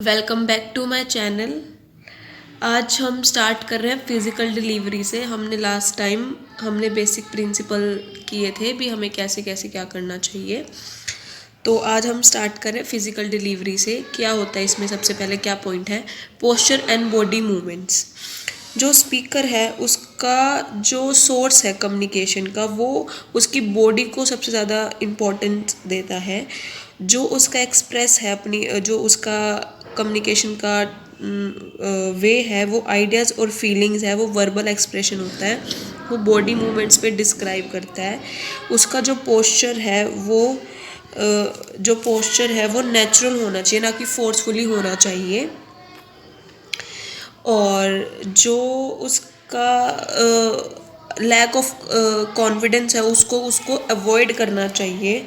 Welcome back to my channel. आज हम start कर रहे हैं फिज़िकल डिलीवरी से। हमने बेसिक प्रिंसिपल किए थे भी, हमें कैसे कैसे क्या करना चाहिए। तो आज हम स्टार्ट कर रहे हैं फिज़िकल डिलीवरी से। क्या होता है इसमें, सबसे पहले क्या पॉइंट है, पोस्चर एंड बॉडी मूवमेंट्स। जो स्पीकर है उसका जो सोर्स है कम्युनिकेशन का, वो उसकी बॉडी को सबसे ज़्यादा इम्पोर्टेंस देता है। जो उसका एक्सप्रेस है अपनी, जो उसका कम्युनिकेशन का वे है, वो आइडियाज़ और फीलिंग्स है, वो वर्बल एक्सप्रेशन होता है, वो बॉडी मूवमेंट्स पे डिस्क्राइब करता है। उसका जो पोस्चर है वो नेचुरल होना चाहिए, ना कि फोर्सफुली होना चाहिए। और जो उसका लैक ऑफ कॉन्फिडेंस है उसको अवॉइड करना चाहिए।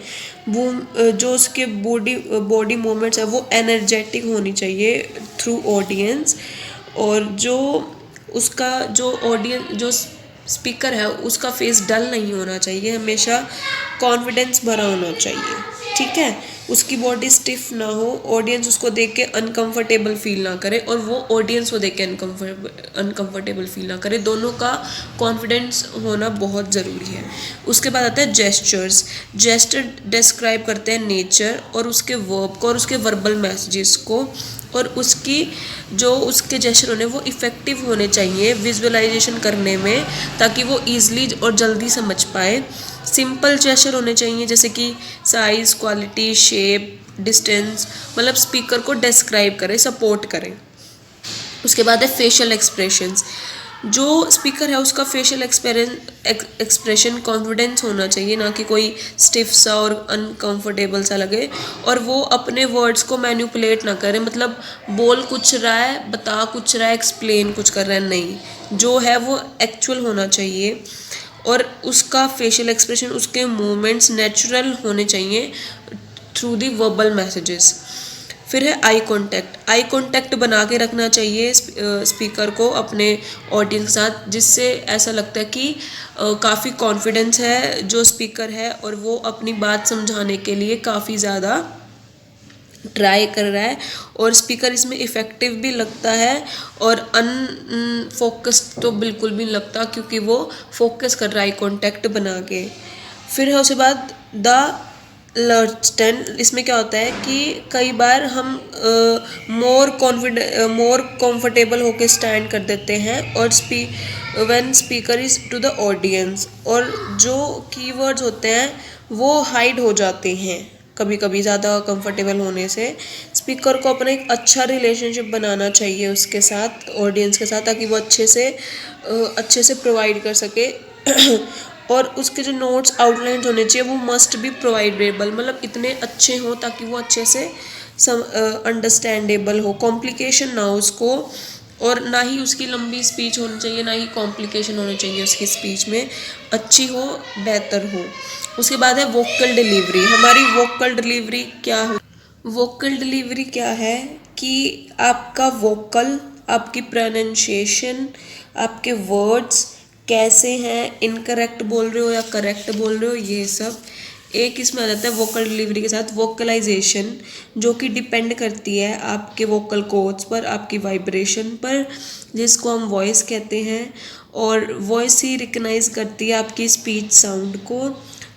वो जो उसके बॉडी मूवमेंट्स है वो एनर्जेटिक होनी चाहिए थ्रू ऑडियंस। और जो उसका जो ऑडियंस जो स्पीकर है उसका फेस डल नहीं होना चाहिए, हमेशा कॉन्फिडेंस भरा होना चाहिए। ठीक है, उसकी बॉडी स्टिफ ना हो, ऑडियंस उसको देख के अनकंफर्टेबल फील ना करे और वो ऑडियंस को देख के अनकंफर्टेबल फील ना करे। दोनों का कॉन्फिडेंस होना बहुत ज़रूरी है। उसके बाद आता है जेस्चर्स। जेस्चर डिस्क्राइब करते हैं नेचर और उसके वर्ब को और उसके वर्बल मैसेजेस को, और उसके जेस्चर होने वो इफ़ेक्टिव होने चाहिए विजुअलाइजेशन करने में, ताकि वो ईजिली और जल्दी समझ पाए। सिंपल जेस्चर होने चाहिए, जैसे कि साइज़, क्वालिटी, शेप, डिस्टेंस, मतलब स्पीकर को डिस्क्राइब करें, सपोर्ट करें। उसके बाद है फेशियल एक्सप्रेशंस। जो स्पीकर है उसका फेशियल एक्सप्रेशन कॉन्फिडेंस होना चाहिए, ना कि कोई स्टिफ सा और अनकंफर्टेबल सा लगे। और वो अपने वर्ड्स को मैनिपुलेट ना करे, मतलब बोल कुछ रहा है, बता कुछ रहा है, एक्सप्लेन कुछ कर रहा है, नहीं, जो है वो एक्चुअल होना चाहिए। और उसका फेशियल एक्सप्रेशन, उसके मूवमेंट्स नेचुरल होने चाहिए थ्रू दी वर्बल मैसेजेस। फिर है आई कांटेक्ट। आई कांटेक्ट बना के रखना चाहिए स्पीकर को अपने ऑडियंस के साथ, जिससे ऐसा लगता है कि काफ़ी कॉन्फिडेंस है जो स्पीकर है और वो अपनी बात समझाने के लिए काफ़ी ज़्यादा ट्राई कर रहा है। और स्पीकर इसमें इफ़ेक्टिव भी लगता है और अनफोकस्ड तो बिल्कुल भी नहीं लगता, क्योंकि वो फोकस कर रहा है आई कांटेक्ट बना के। फिर है उसके बाद द लर्चटेन। इसमें क्या होता है कि कई बार हम मोर कंफर्टेबल होकर स्टैंड कर देते हैं और when speaker is to the audience, और जो कीवर्ड्स होते हैं वो हाइड हो जाते हैं कभी कभी ज़्यादा कंफर्टेबल होने से। स्पीकर को अपना एक अच्छा रिलेशनशिप बनाना चाहिए उसके साथ, ऑडियंस के साथ, ताकि वो अच्छे से प्रोवाइड कर सके। और उसके जो नोट्स आउटलाइंस होने चाहिए वो मस्ट बी प्रोवाइडेबल, मतलब इतने अच्छे हों ताकि वो अच्छे से अंडरस्टैंडेबल हो, कॉम्प्लिकेशन ना हो उसको। और ना ही उसकी लंबी स्पीच होनी चाहिए, ना ही कॉम्प्लिकेशन होने चाहिए उसकी स्पीच में, अच्छी हो, बेहतर हो। उसके बाद है वोकल डिलीवरी। हमारी वोकल डिलीवरी क्या हो, वोकल डिलीवरी क्या है कि आपका वोकल, आपकी प्रोनाउंसिएशन, आपके वर्ड्स कैसे हैं, इनकरेक्ट बोल रहे हो या करेक्ट बोल रहे हो, ये सब एक इसमें आ जाता है वोकल डिलीवरी के साथ। वोकलाइजेशन, जो कि डिपेंड करती है आपके वोकल कोड्स पर, आपकी वाइब्रेशन पर, जिसको हम वॉइस कहते हैं। और वॉइस ही रिकग्नाइज करती है आपकी स्पीच साउंड को।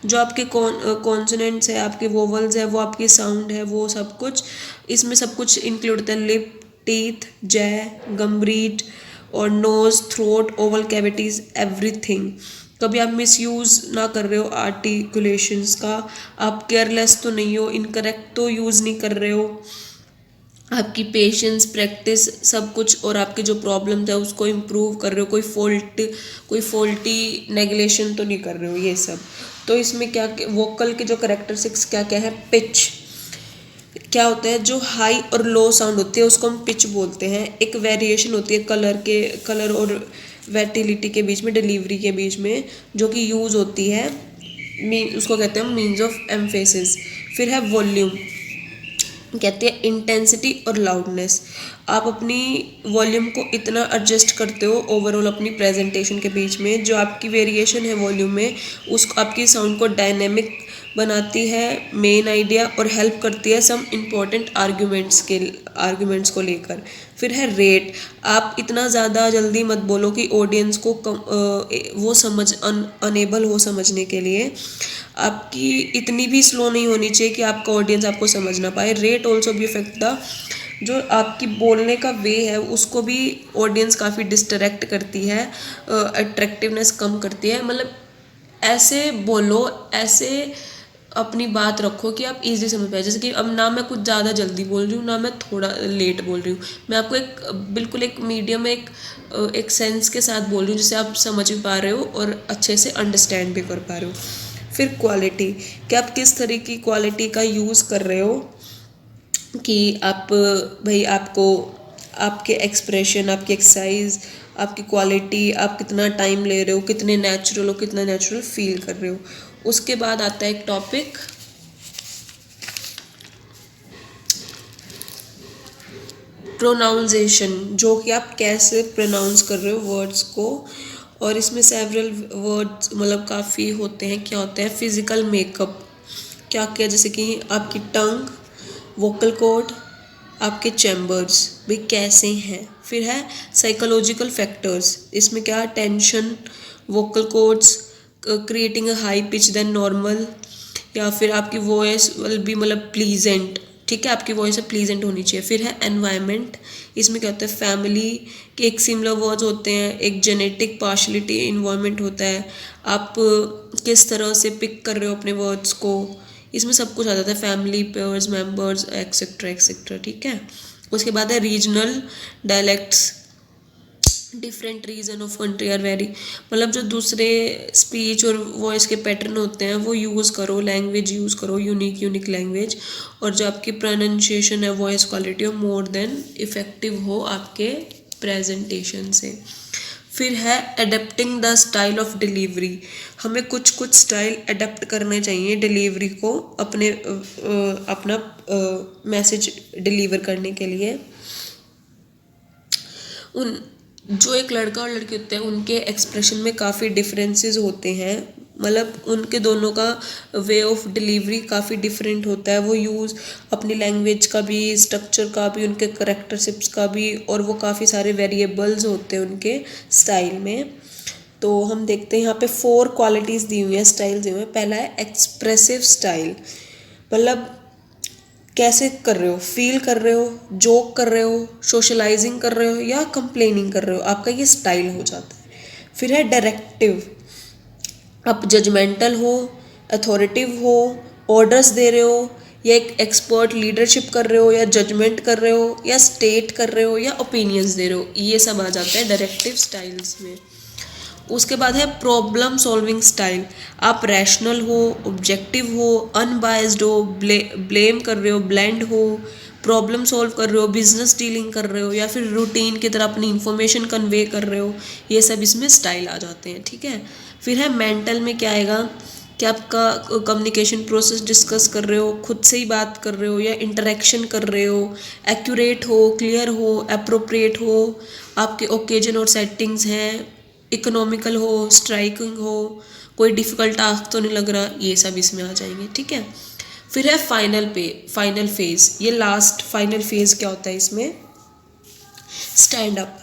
जो आपके कॉन्सोनेंट्स है, आपके वोवल्स है, वो आपकी साउंड है, वो सब कुछ इसमें सब कुछ इंक्लूड होता है। लिप, टीथ, जै, गम ब्रीड और nose, throat, oval cavities, everything. कभी आप मिसयूज़ ना कर रहे हो आर्टिकुलेशंस का, आप केयरलेस तो नहीं हो, इनकरेक्ट तो यूज़ नहीं कर रहे हो, आपकी पेशेंस, प्रैक्टिस, सब कुछ, और आपके जो प्रॉब्लम्स है उसको इम्प्रूव कर रहे हो, कोई फॉल्टी नेगलेशन तो नहीं कर रहे हो, ये सब। तो इसमें क्या वोकल के जो करेक्टरिस्टिक्स क्या क्या है, पिच क्या होता है, जो हाई और लो साउंड होती है उसको हम पिच बोलते हैं। एक वेरिएशन होती है कलर और वेटिलिटी के बीच में, डिलीवरी के बीच में, जो कि यूज़ होती है, उसको कहते हैं मीन्स ऑफ एम्फेसिस। फिर है वॉल्यूम, कहते हैं इंटेंसिटी और लाउडनेस। आप अपनी वॉल्यूम को इतना एडजस्ट करते हो ओवरऑल अपनी प्रेजेंटेशन के बीच में, जो आपकी वेरिएशन है वॉल्यूम में, उसको आपकी साउंड को डायनेमिक बनाती है मेन आइडिया और हेल्प करती है सम इम्पोर्टेंट आर्ग्यूमेंट्स को लेकर। फिर है रेट, आप इतना ज़्यादा जल्दी मत बोलो कि ऑडियंस को वो अनेबल हो समझने के लिए। आपकी इतनी भी स्लो नहीं होनी चाहिए कि आपका ऑडियंस आपको समझ ना पाए। रेट ऑल्सो भी इफेक्ट द, जो आपकी बोलने का वे है उसको भी ऑडियंस काफ़ी डिस्ट्रैक्ट करती है, अट्रैक्टिवनेस कम करती है। मतलब ऐसे बोलो, ऐसे अपनी बात रखो कि आप इजी समझ पाए। जैसे कि अब ना मैं कुछ ज़्यादा जल्दी बोल रही हूँ, ना मैं थोड़ा लेट बोल रही हूँ, मैं आपको एक बिल्कुल एक मीडियम एक सेंस के साथ बोल रही हूँ जिससे आप समझ भी पा रहे हो और अच्छे से अंडरस्टैंड भी कर पा रहे हो। फिर क्वालिटी, कि आप किस तरह की क्वालिटी का यूज़ कर रहे हो, कि आप भाई आपको आपके एक्सप्रेशन, आपकी एक्सरसाइज, आपकी क्वालिटी, आप कितना टाइम ले रहे हो, कितने नेचुरल हो, कितना नेचुरल फील कर रहे हो। उसके बाद आता है एक टॉपिक प्रोनाउंसिएशन, जो कि आप कैसे प्रोनाउंस कर रहे हो वर्ड्स को। और इसमें सेवरल वर्ड्स मतलब काफ़ी होते हैं। क्या होते हैं? फिजिकल मेकअप, क्या क्या, जैसे कि आपकी टंग, वोकल कॉर्ड, आपके चैम्बर्स भी कैसे हैं। फिर है साइकोलॉजिकल फैक्टर्स, इसमें क्या, tension, vocal cords creating a high pitch than normal, या फिर आपकी वॉइस विल बी मतलब प्लीजेंट, ठीक है, आपकी वॉइस प्लीजेंट होनी चाहिए। फिर है एनवायरनमेंट, इसमें क्या होता है, फैमिली के एक सिमिलर वर्ड्स होते हैं, एक जेनेटिक पार्शलिटी इन्वायरमेंट होता है, आप किस तरह से पिक कर रहे हो अपने वर्ड्स को, इसमें सब कुछ आ जाता है, family, peers, members, etcetera etcetera, ठीक है। उसके बाद है regional dialects, different region of country are very, मतलब जो दूसरे स्पीच और वॉइस के पैटर्न होते हैं वो यूज़ करो, लैंग्वेज यूज़ करो, यूनिक लैंग्वेज, और जो आपकी प्रोनाउंसिएशन है, वॉइस क्वालिटी हो मोर देन इफेक्टिव हो आपके प्रेजेंटेशन से। फिर है adapting the style of delivery, हमें कुछ स्टाइल अडेप्ट करने चाहिए डिलीवरी को अपना मैसेज डिलीवर करने के लिए। उन जो एक लड़का और लड़की होते हैं उनके एक्सप्रेशन में काफ़ी डिफरेंसेस होते हैं, मतलब उनके दोनों का वे ऑफ डिलीवरी काफ़ी डिफरेंट होता है। वो यूज़ अपनी लैंग्वेज का भी, स्ट्रक्चर का भी, उनके करेक्टरशिप्स का भी, और वो काफ़ी सारे वेरिएबल्स होते हैं उनके स्टाइल में। तो हम देखते हैं यहाँ पे 4 क्वालिटीज़ दी हुई हैं, स्टाइल दी हुई हैं। पहला है एक्सप्रेसिव स्टाइल, मतलब कैसे कर रहे हो, फील कर रहे हो, जोक कर रहे हो, सोशलाइजिंग कर रहे हो, या कंप्लेनिंग कर रहे हो, आपका ये स्टाइल हो जाता है। फिर है डायरेक्टिव, आप जजमेंटल हो, अथॉरिटिव हो, ऑर्डर्स दे रहे हो, या एक एक्सपर्ट लीडरशिप कर रहे हो, या जजमेंट कर रहे हो, या स्टेट कर रहे हो, या ओपिनियंस दे रहे हो, ये सब आ जाता है डायरेक्टिव स्टाइल्स में। उसके बाद है प्रॉब्लम सॉल्विंग स्टाइल, आप रैशनल हो, ऑब्जेक्टिव हो, अनबायस्ड हो, ब्लेम कर रहे हो, ब्लेंड हो, प्रॉब्लम सॉल्व कर रहे हो, बिजनेस डीलिंग कर रहे हो, या फिर रूटीन की तरह अपनी इंफॉर्मेशन कन्वे कर रहे हो, ये सब इसमें स्टाइल आ जाते हैं, ठीक है। फिर है मेंटल में क्या आएगा, कि आपका कम्युनिकेशन प्रोसेस डिस्कस कर रहे हो, खुद से ही बात कर रहे हो, या इंटरेक्शन कर रहे हो, एक्यूरेट हो, क्लियर हो, अप्रोप्रिएट हो, आपके ओकेजन और सेटिंग्स हैं, इकोनॉमिकल हो, स्ट्राइकिंग हो, कोई डिफ़िकल्ट टास्क तो नहीं लग रहा, ये सब इसमें आ जाएंगे, ठीक है। फिर है फाइनल फेज़, ये लास्ट फाइनल फेज़ क्या होता है इसमें, स्टैंड अप,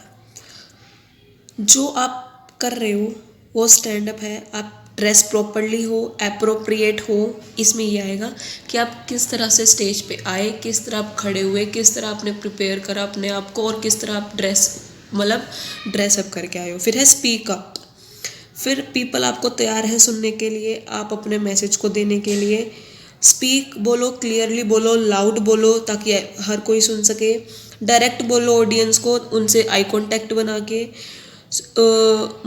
जो आप कर रहे हो वो स्टैंड अप है, आप ड्रेस प्रॉपरली हो, अप्रोप्रिएट हो, इसमें ये आएगा कि आप किस तरह से स्टेज पे आए, किस तरह आप खड़े हुए, किस तरह आपने प्रिपेयर करा अपने आप को, और किस तरह आप ड्रेसअप करके आए हो। फिर है स्पीक अप, फिर पीपल आपको तैयार है सुनने के लिए, आप अपने मैसेज को देने के लिए। स्पीक बोलो, क्लियरली बोलो, लाउड बोलो ताकि हर कोई सुन सके। डायरेक्ट बोलो ऑडियंस को, उनसे आई कांटेक्ट बना के।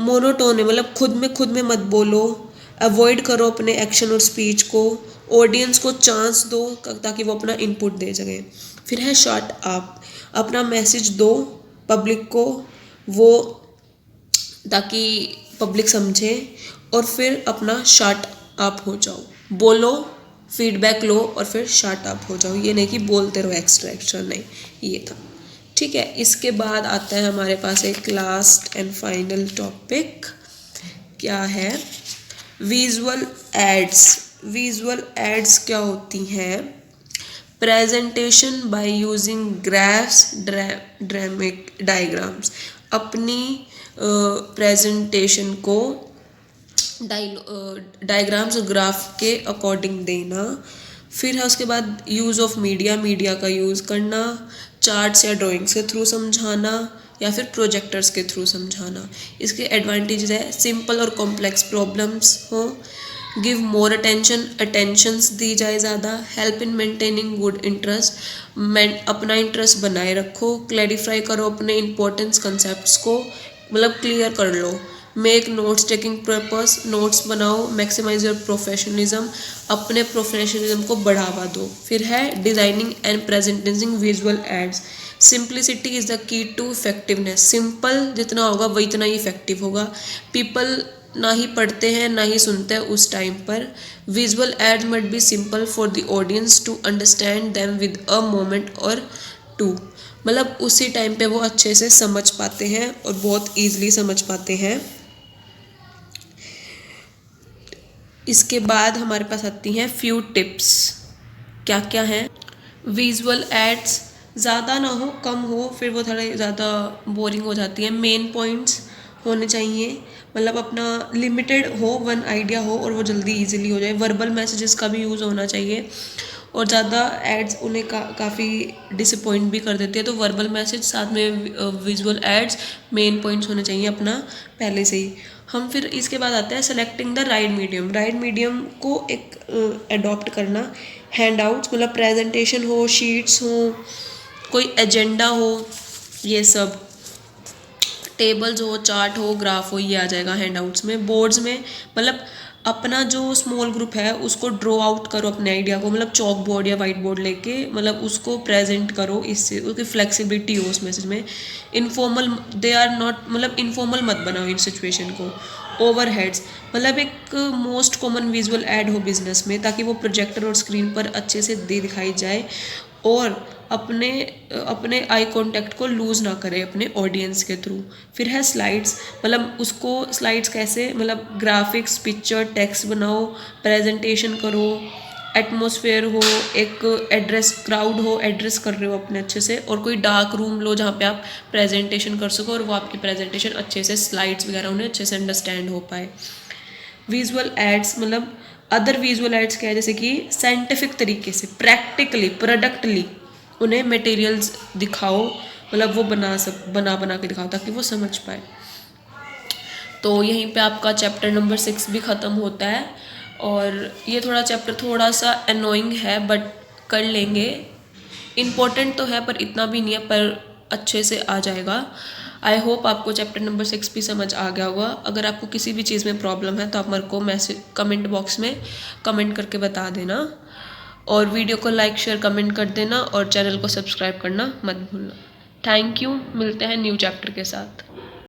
मोनोटोन है, मतलब खुद में मत बोलो, अवॉइड करो अपने एक्शन और स्पीच को, ऑडियंस को चांस दो ताकि वो अपना इनपुट दे सके। फिर है शॉर्ट अप, अपना मैसेज दो पब्लिक को, वो ताकि पब्लिक समझे, और फिर अपना शॉर्ट अप हो जाओ, बोलो, फीडबैक लो, और फिर शॉर्ट अप हो जाओ। ये नहीं कि बोलते रहो एक्स्ट्रा नहीं, ये था, ठीक है। इसके बाद आता है हमारे पास एक लास्ट एंड फाइनल टॉपिक, क्या है, विजुअल एड्स। विजुअल एड्स क्या होती हैं? Presentation by using graphs, dramatic diagrams. अपनी प्रेजेंटेशन को डायग्राम्स और ग्राफ के अकॉर्डिंग देना। फिर है उसके बाद यूज़ ऑफ मीडिया, मीडिया का यूज़ करना, चार्ट्स या ड्राइंग्स के थ्रू समझाना या फिर प्रोजेक्टर्स के थ्रू समझाना। इसके एडवांटेजेस है सिंपल और कॉम्प्लेक्स प्रॉब्लम्स हो, गिव मोर अटेंशंस दी जाए ज़्यादा, help in maintaining good interest, अपना इंटरेस्ट बनाए रखो, क्लैरिफाई करो अपने इंपॉर्टेंस कंसेप्ट को, मतलब क्लियर कर लो, make notes taking purpose, notes बनाओ, मैक्सिमाइज योर प्रोफेशनलिज्म, अपने प्रोफेशनलिज्म को बढ़ावा दो। फिर है designing and presenting visual aids, simplicity is the key to effectiveness. Simple जितना होगा वही इतना ही इफेक्टिव होगा। पीपल ना ही पढ़ते हैं ना ही सुनते हैं उस टाइम पर। Visual aids must be simple for the audience to understand them with a moment और टू, मतलब उसी टाइम पे वो अच्छे से समझ पाते हैं और बहुत ईजिली समझ पाते हैं। इसके बाद हमारे पास आती हैं फ्यू टिप्स। क्या क्या हैं? विजुअल एड्स ज़्यादा ना हो, कम हो, फिर वो थोड़ा ज़्यादा बोरिंग हो जाती है। मेन पॉइंट्स होने चाहिए, मतलब अपना लिमिटेड हो, वन आइडिया हो और वो जल्दी इजीली हो जाए। वर्बल मैसेजेस का भी यूज़ होना चाहिए और ज़्यादा एड्स उन्हें काफ़ी डिसअपॉइंट भी कर देती है, तो वर्बल मैसेज साथ में विजुअल एड्स, मेन पॉइंट्स होने चाहिए अपना पहले से ही। हम फिर इसके बाद आते हैं selecting the right medium. Right medium को एक अडॉप्ट करना। हैंड आउट्स, मतलब प्रेजेंटेशन हो, शीट्स हो, कोई एजेंडा हो, ये सब टेबल्स हो, चार्ट हो, ग्राफ हो, ये आ जाएगा हैंड आउट्स में। बोर्ड्स में मतलब अपना जो स्मॉल ग्रुप है उसको ड्रॉ आउट करो अपने आइडिया को, मतलब चॉक बोर्ड या वाइट बोर्ड लेके मतलब उसको प्रेजेंट करो, इससे उसकी फ्लेक्सिबिलिटी हो उस मैसेज में। इनफॉर्मल दे आर नॉट, मतलब इनफॉर्मल मत बनाओ इन सिचुएशन को। ओवरहेड्स, मतलब एक मोस्ट कॉमन विजुअल ऐड हो बिजनेस में, ताकि वो प्रोजेक्टर और स्क्रीन पर अच्छे से दिखाई जाए और अपने आई कांटेक्ट को लूज़ ना करे अपने ऑडियंस के थ्रू। फिर है स्लाइड्स, मतलब उसको स्लाइड्स कैसे, मतलब ग्राफिक्स, पिक्चर, टेक्स्ट बनाओ, प्रेजेंटेशन करो, एटमॉस्फेयर हो, एक एड्रेस, क्राउड हो, एड्रेस कर रहे हो अपने अच्छे से, और कोई डार्क रूम लो जहाँ पे आप प्रेजेंटेशन कर सको और वो आपकी प्रेजेंटेशन अच्छे से, स्लाइड्स वगैरह उन्हें अच्छे से अंडरस्टैंड हो पाए। विजुअल एड्स, मतलब अदर विजुअल एड्स क्या है, जैसे कि साइंटिफिक तरीके से, प्रैक्टिकली, प्रोडक्टली उन्हें मटेरियल्स दिखाओ, मतलब वो बना के दिखाओ ताकि वो समझ पाए। तो यहीं पे आपका चैप्टर नंबर 6 भी ख़त्म होता है और ये थोड़ा चैप्टर थोड़ा सा अनोइंग है बट कर लेंगे। इम्पोर्टेंट तो है पर इतना भी नहीं है, पर अच्छे से आ जाएगा। आई होप आपको चैप्टर नंबर 6 भी समझ आ गया होगा। अगर आपको किसी भी चीज़ में प्रॉब्लम है तो आप मेरे को मैसेज कमेंट बॉक्स में कमेंट करके बता देना और वीडियो को लाइक, शेयर, कमेंट कर देना और चैनल को सब्सक्राइब करना मत भूलना। थैंक यू, मिलते हैं न्यू चैप्टर के साथ।